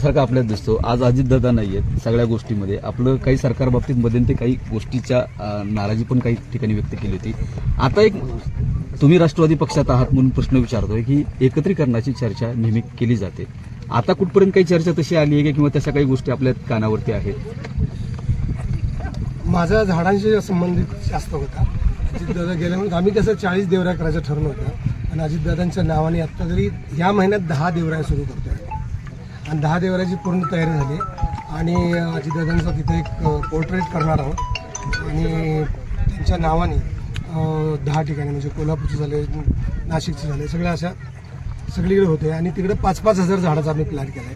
सारखा आपल्याला दिसतो. आज अजितदादा नाही आहेत सगळ्या गोष्टीमध्ये. आपलं काही सरकार बाबतीत मध्यंतरी काही गोष्टीच्या नाराजी पण काही ठिकाणी व्यक्त केली होती. आता एक तुम्ही राष्ट्रवादी पक्षात आहात म्हणून प्रश्न विचारतोय की एकत्रीकरणाची चर्चा नेहमी केली जाते. आता कुठपर्यंत काही चर्चा तशी आली आहे किंवा तशा काही गोष्टी आपल्या कानावरती आहेत? माझा झाडांशी संबंधित जास्त होता. अजितदादा गेल्यामुळे आम्ही कसं 40 देवऱ्या करायचं ठरलं होतं आणि अजितदादांच्या नावाने आत्ता तरी या महिन्यात 10 देवऱ्या सुरू करतोय आणि 10 देवऱ्याची पूर्ण तयारी झाली आणि अजितदादांचा तिथे एक पोर्ट्रेट करणार आहोत आणि त्यांच्या नावाने 10 ठिकाणी म्हणजे कोल्हापूरचे झाले, नाशिकचे झाले, सगळ्या अशा सगळीकडे होते आणि तिकडे 5-5 हजार झाडाचा आम्ही प्लॅन केला आहे.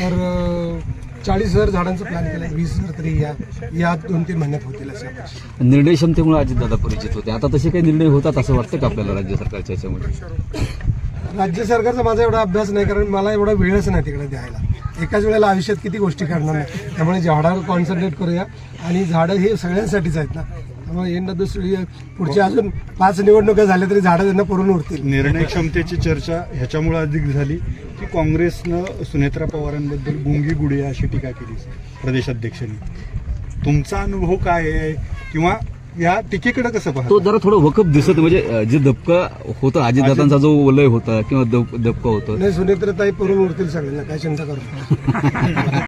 तर 40,000 झाडांचा प्लॅन केला आहे. 20,000 तरी या 2-3 महिन्यात होतील अशा अपेक्षा. निर्णय क्षमतेमुळे अजितदादा परिचित होते. आता तसे काही निर्णय होतात असं वाटतं का आपल्याला राज्य सरकारच्या याच्यामध्ये? राज्य सरकारचा माझा एवढा अभ्यास नाही, कारण मला एवढा वेळच नाही तिकडे द्यायला. एकाच वेळेला आयुष्यात किती गोष्टी करणार नाही. त्यामुळे झाडावर कॉन्सन्ट्रेट करूया आणि झाडं हे सगळ्यांसाठीच आहेत ना. त्यामुळे यंदा दुसरी पुढच्या अजून 5 निवडणुका झाल्या तरी झाडं त्यांना पुरून उरतील. निर्णय क्षमतेची चर्चा ह्याच्यामुळे अधिक झाली की काँग्रेसनं सुनेत्रा पवारांबद्दल गुंगी गुडिया अशी टीका केली प्रदेशाध्यक्षांनी. तुमचा अनुभव काय आहे किंवा या टीकेकडे कसं पाहतो? तो जरा थोडं वकफ दिसत, म्हणजे जे दबका होता अजितदादांचा जो वलय होता किंवा दबका होता. नाही, सुनेत्रताई पुरून उरतील सगळ्यांना, काय चिंता करू.